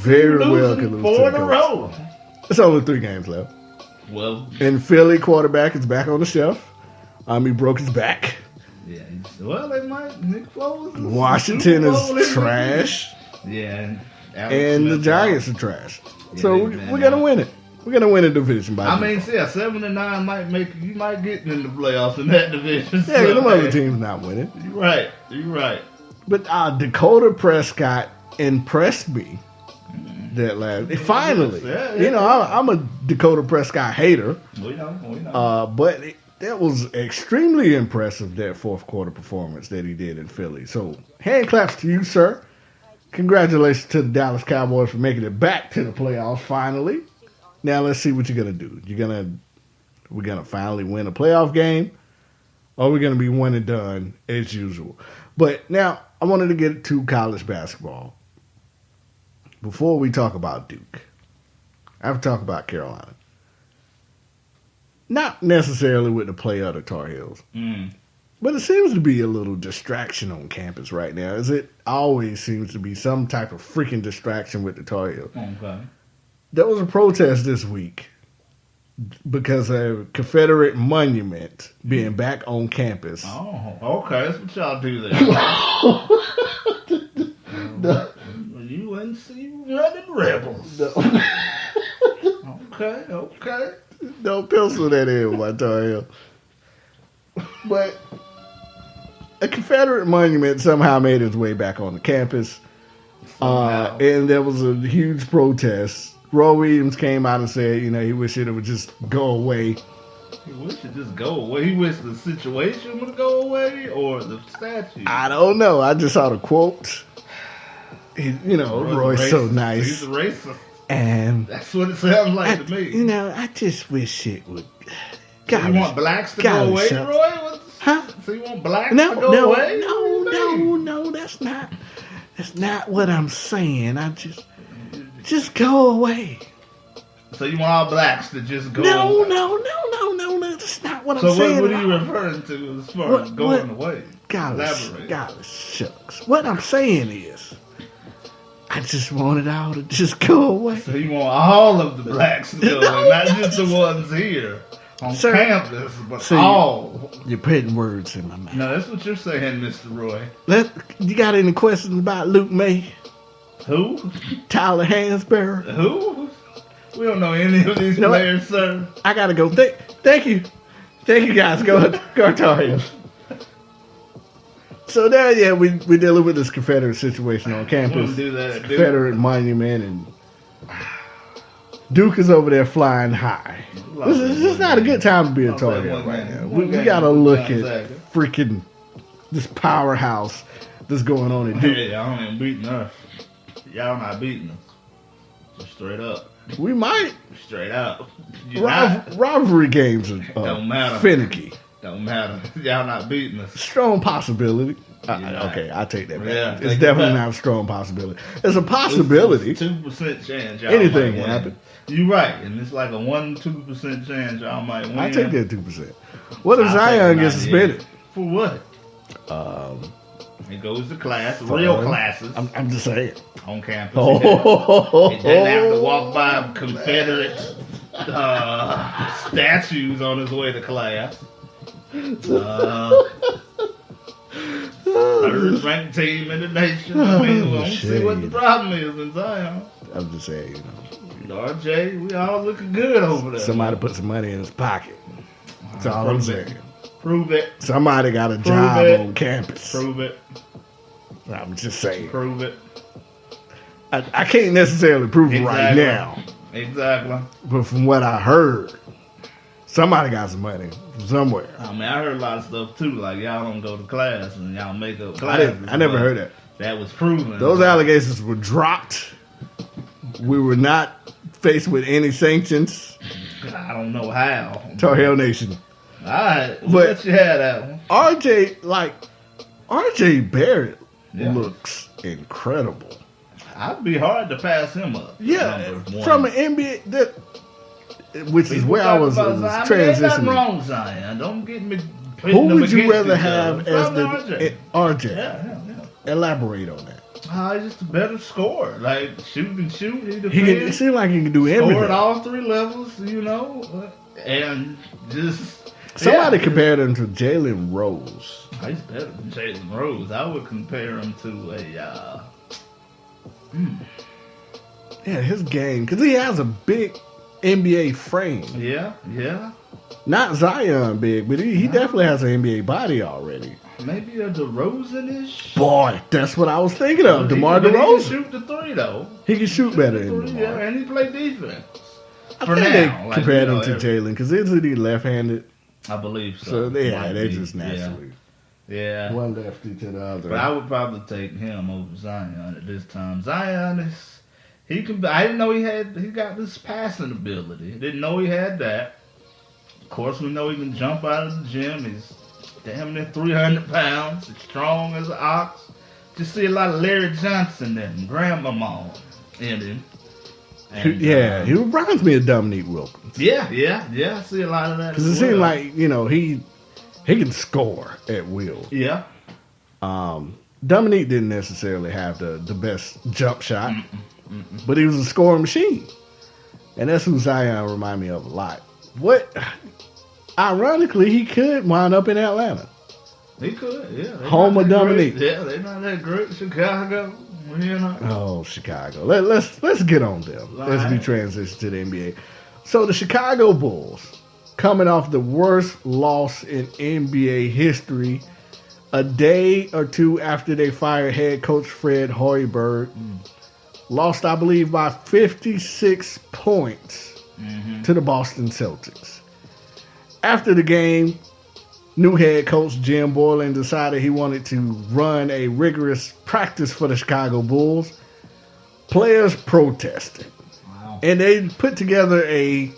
Very well could lose 4 to in the a Colts. row. It's only 3 games left. Well, And Philly quarterback is back on the shelf. He broke his back. yeah. Well, they might. Nick Foles. Washington is trash. Yeah. And the Giants are trash. Yeah, So we're going to win it. We're going to win a division by default. 7-9 might make you might get in the playoffs in that division. Yeah, them other teams not winning. You're right. But Dakota Prescott impressed me that last. Finally, I'm a Dakota Prescott hater. We know. But that was extremely impressive, that fourth quarter performance that he did in Philly. So hand claps to you, sir. Congratulations to the Dallas Cowboys for making it back to the playoffs finally. Now let's see what you're gonna do. We're gonna finally win a playoff game, or we're gonna be one and done as usual. But now I wanted to get to college basketball. Before we talk about Duke, I have to talk about Carolina. Not necessarily with the play of the Tar Heels, but it seems to be a little distraction on campus right now. As it always seems to be some type of freaking distraction with the Tar Heels. Okay. There was a protest this week because of a Confederate monument being back on campus. Oh, okay. That's what y'all do there. UNC running rebels. Okay. Don't pencil that in, my Tar Heel. But a Confederate monument somehow made its way back on the campus. And there was a huge protest. Roy Williams came out and said, he wished it would just go away. He wished it just go away. He wished the situation would go away or the statue. I don't know. I just saw the quote. Roy's so nice. He's a racist. And that's what it sounds like to me. I just wish it would. So you want blacks to go away, Roy? Huh? So you want blacks to go away? No, that's not what I'm saying. I just go away. So you want all blacks to just go away? No, that's not what I'm saying. So what are you referring to as far as going away? Golly shucks. What I'm saying is, I just want it all to just go away. So you want all of the blacks to go away, not just the ones here on campus, but all. You're putting words in my mouth. No, that's what you're saying, Mr. Roy. You got any questions about Luke May? Who? Tyler Hansberry? Who? We don't know any of these players, sir. I gotta go. Thank you. Thank you, guys. Go Tar Heels. So now, we're dealing with this Confederate situation on campus. Do that, Confederate monument, and Duke is over there flying high. This is not a good time to be a Tar Heel right now. We gotta look at freaking this powerhouse that's going on in Duke. Hey, y'all ain't beating us. Y'all not beating us. Just straight up. We might. Straight up. Rivalry games are don't matter. Finicky. Don't matter. Y'all not beating us. Strong possibility. Okay, I take that back. Yeah, it's definitely not a strong possibility. It's a possibility. It's 2% chance y'all anything might will happen. You're right, and it's like a 1-2% chance y'all might win. I take that 2%. What if Zion gets suspended? For what? It goes to class, real classes. I'm just saying. On campus. He didn't have to walk by Confederate statues on his way to class. Third ranked team in the nation. I mean, we'll see what the problem is in Zion. I'm just saying, RJ, we all looking good over there. Somebody put some money in his pocket. That's all I'm saying. Prove it. Somebody got a job on campus. Prove it. I'm just saying. Prove it. I can't necessarily prove it right now. Exactly. But from what I heard, somebody got some money from somewhere. I mean, I heard a lot of stuff too, like y'all don't go to class and y'all make up classes. I never heard that. That was proven. Those allegations were dropped. We were not faced with any sanctions. I don't know how. Tar Heel Nation. All right, but you had that one. RJ Barrett looks incredible. I'd be hard to pass him up. Yeah, from an NBA, which is where I was transitioning. Ain't nothing wrong, Zion. Don't get me. Who would you rather have as the RJ? Yeah. Elaborate on that. He's just a better scorer. Like, shoot and shoot. He defends. It seems like he can do Score everything. at all three levels, and just... Somebody compared him to Jalen Rose. He's better than Jalen Rose. I would compare him to a... Yeah, his game, because he has a big NBA frame. Yeah. Not Zion big, but he definitely has an NBA body already. Maybe a DeRozan-ish? Boy, that's what I was thinking of. DeMar He DeRozan. can shoot the three, though. He can shoot better than DeMar. Yeah, and he play defense. I think they compared him to Jalen, because isn't he left-handed? I believe so. So, they just naturally. Yeah. One lefty to the other. But I would probably take him over Zion at this time. Zion is... I didn't know he got this passing ability. Didn't know he had that. Of course, we know he can jump out of the gym. He's damn near 300 pounds. He's strong as an ox. Just see a lot of Larry Johnson and Grandmama in him. And, he reminds me of Dominique Wilkins. Yeah. I see a lot of that. Because it seems like, he can score at will. Yeah. Dominique didn't necessarily have the best jump shot, but he was a scoring machine. And that's who Zion remind me of a lot. Ironically, he could wind up in Atlanta. He could, yeah. Home of Dominique. Yeah, they're not that great. Chicago, Oh, Chicago. Let's get on them as we transition to the NBA. So the Chicago Bulls, coming off the worst loss in NBA history, a day or two after they fired head coach Fred Hoiberg, lost, I believe, by 56 points to the Boston Celtics. After the game, new head coach Jim Boylan decided he wanted to run a rigorous practice for the Chicago Bulls. Players protested. Wow. And they put together a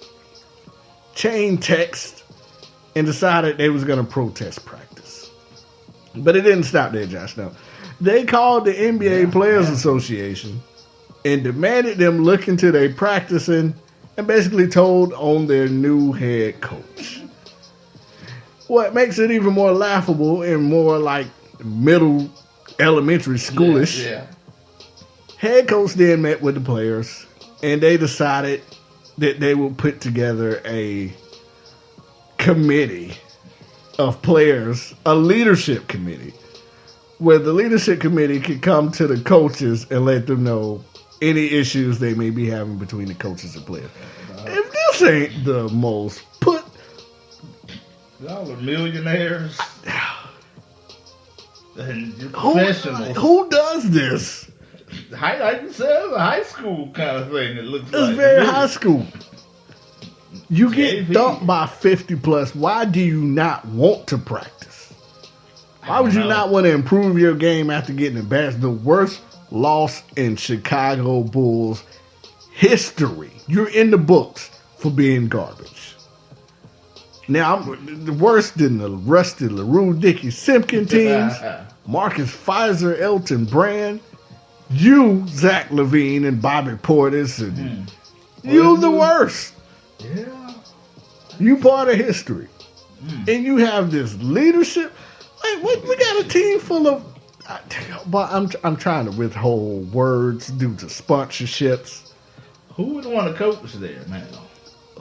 chain text and decided they was going to protest practice. But it didn't stop there, Josh. No. They called the NBA Players Association and demanded them look into their practicing and basically told on their new head coach. What makes it even more laughable and more like middle elementary schoolish, head coach then met with the players and they decided that they would put together a committee of players, a leadership committee, where the leadership committee could come to the coaches and let them know any issues they may be having between the coaches and players. If this ain't the most y'all are millionaires and professionals. Who does this? Like you said, it's a high school kind of thing. It looks like it's very high school. You get dumped by 50 plus. Why do you not want to practice? Why would you not want to improve your game after getting embarrassed? The worst loss in Chicago Bulls history. You're in the books for being garbage. Now, I'm worse than the Rusty LaRue, Dickie Simpkin teams, Marcus Fizer, Elton Brand, you, Zach LaVine, and Bobby Portis, and you the worst. Yeah. You part of history. And you have this leadership. Like, we got a team full of... But I'm trying to withhold words due to sponsorships. Who would want to coach there now?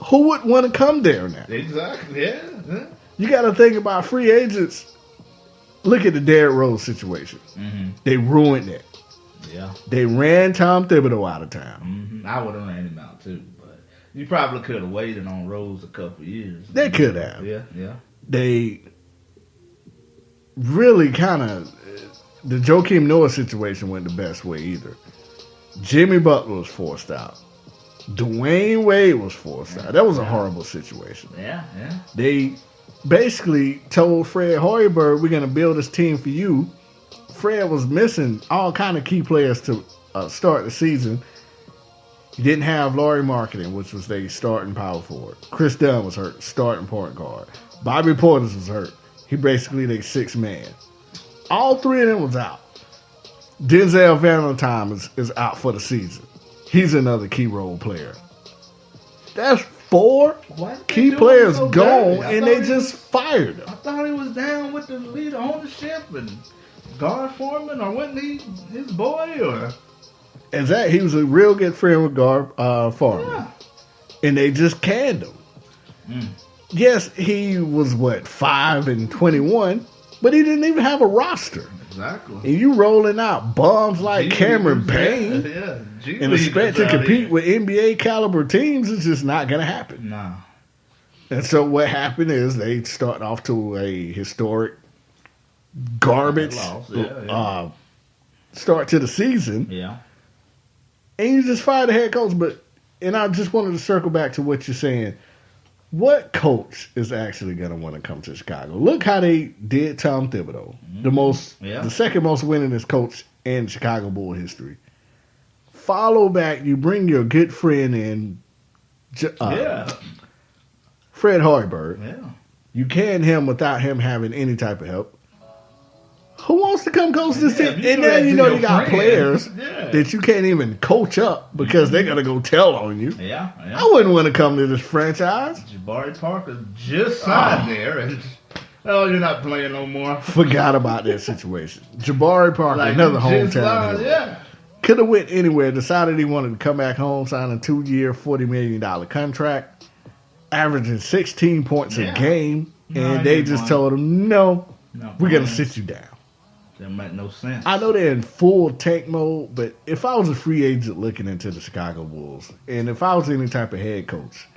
Who would want to come there now? Exactly, yeah. You got to think about free agents. Look at the Derrick Rose situation. They ruined it. Yeah. They ran Tom Thibodeau out of town. I would have ran him out too, but you probably could have waited on Rose a couple years. They could have. Yeah. They really kind of... The Joakim Noah situation went the best way either. Jimmy Butler was forced out. Dwayne Wade was forced out. That was a horrible situation. Yeah. They basically told Fred Hoiberg, we're going to build this team for you. Fred was missing all kind of key players to start the season. He didn't have Laurie Marketing, which was their starting power forward. Chris Dunn was hurt, starting point guard. Bobby Portis was hurt. He basically their sixth man. All three of them was out. Denzel Valentine is out for the season. He's another key role player. That's four key players gone, and they just fired him. I thought he was down with the lead ownership and guard foreman, or wasn't he his boy? Or He was a real good friend with Farmer, yeah. and they just canned him. Mm. Yes, he was 5-21, but he didn't even have a roster. Exactly. And you rolling out bums like Cameron Payne and expect to compete with NBA caliber teams is just not going to happen. Nah. And so what happened is they start off to a historic garbage start to the season. Yeah. And you just fired the head coach. And I just wanted to circle back to what you're saying. What coach is actually going to want to come to Chicago? Look how they did Tom Thibodeau, the second most winningest coach in Chicago Bull history. Follow back, you bring your good friend in, Fred Hoiberg. Yeah. You can him without him having any type of help. Who wants to come coach this team? And now you got players that you can't even coach up because they're going to go tell on you. Yeah. I wouldn't want to come to this franchise. Jabari Parker just signed there, and you're not playing no more. Forgot about that situation. Jabari Parker, another hometown hero. Yeah. Could have went anywhere. Decided he wanted to come back home, sign a 2-year, $40 million contract, averaging 16 points a game, and they just told him, no, we're going to sit you down. That make no sense. I know they're in full tank mode, but if I was a free agent looking into the Chicago Bulls, and if I was any type of head coach,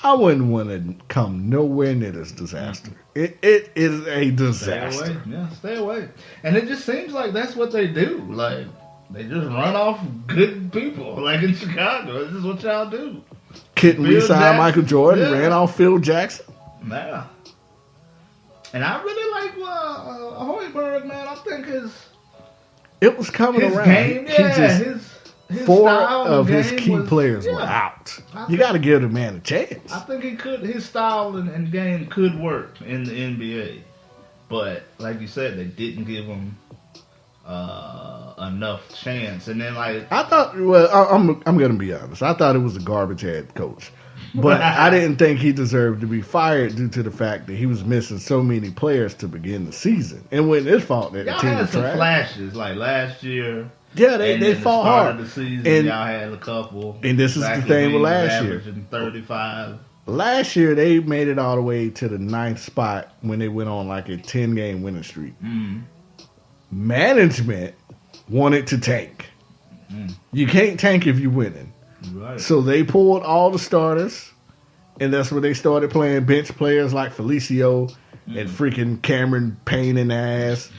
I wouldn't want to come nowhere near this disaster. It is a disaster. Stay away. Yeah, stay away. And it just seems like that's what they do. Like, they just run off good people. Like in Chicago, this is what y'all do. Couldn't re-sign Michael Jordan, ran off Phil Jackson. Yeah. And I really like Hoiberg, man. I think it was coming around. Game, his 4 of his key players were out. You got to give the man a chance. I think he could. His style and game could work in the NBA, but like you said, they didn't give him enough chance. And then I thought, I'm going to be honest. I thought it was a garbage head coach. But I didn't think he deserved to be fired due to the fact that he was missing so many players to begin the season. And when it's fault that the team had was some trash. Flashes like last year. Yeah, they fought hard. Of the season, and y'all had a couple. And this is the thing with last year. 35. Last year they made it all the way to the 9th spot when they went on like a 10-game winning streak. Mm. Management wanted to tank. You can't tank if you're winning. Right. So they pulled all the starters, and that's where they started playing bench players like Felicio and freaking Cameron Payne in the ass.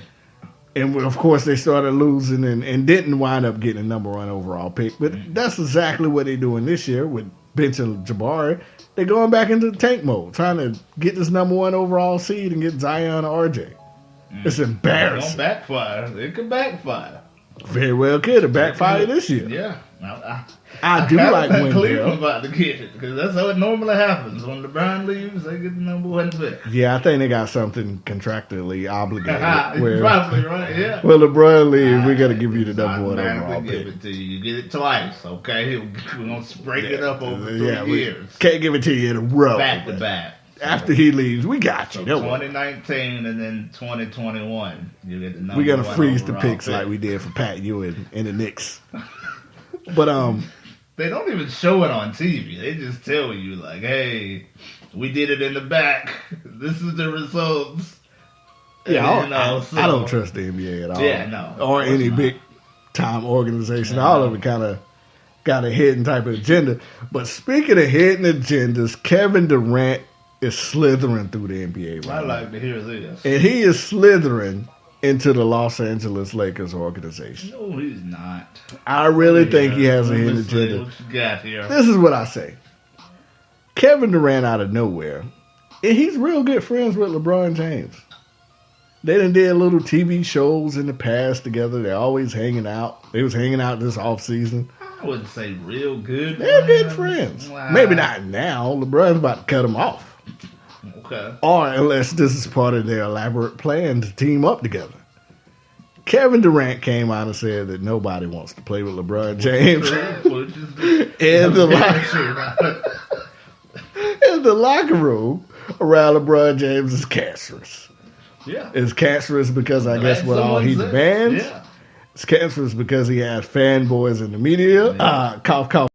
And of course they started losing and didn't wind up getting a number 1 overall pick. But that's exactly what they're doing this year with benching Jabari. They're going back into the tank mode, trying to get this number 1 overall seed and get Zion or RJ. It's embarrassing. It don't backfire. It could backfire. Very well could have backfired this year. Yeah. I do like Wendell. Cleveland about to get it because that's how it normally happens. When LeBron leaves, they get the number 1 pick. Yeah, I think they got something contractually obligated. You're probably right, yeah. Well, LeBron leaves, we're going to give you the number 1 overall pick. Give it to you. You get it twice, okay? We're going to break it up over 3 years. Can't give it to you in a row. Back to back. After he leaves, we got you. So 2019 and then 2021, you get the number 1. We're going to freeze the picks pick. like we did for Pat Ewing and the Knicks. But they don't even show it on TV. They just tell you, like, hey, we did it in the back. This is the results. Yeah, I don't trust the NBA at all. Yeah, no. Or any big time organization. All of it kind of got a hidden type of agenda. But speaking of hidden agendas, Kevin Durant is slithering through the NBA right now. I like to hear this. And he is slithering into the Los Angeles Lakers organization. No, he's not. I really think he has a hidden agenda. What you got here? This is what I say. Kevin Durant out of nowhere, and he's real good friends with LeBron James. They done did little TV shows in the past together. They're always hanging out. They was hanging out this offseason. I wouldn't say real good. They're good friends. Wow. Maybe not now. LeBron's about to cut them off. Okay. Or unless this is part of their elaborate plan to team up together. Kevin Durant came out and said that nobody wants to play with LeBron James. in the locker room around LeBron James is cancerous. Yeah. It's cancerous because I guess Glad what all he someone's demands. Yeah. It's cancerous because he has fanboys in the media. Yeah. Cough, cough.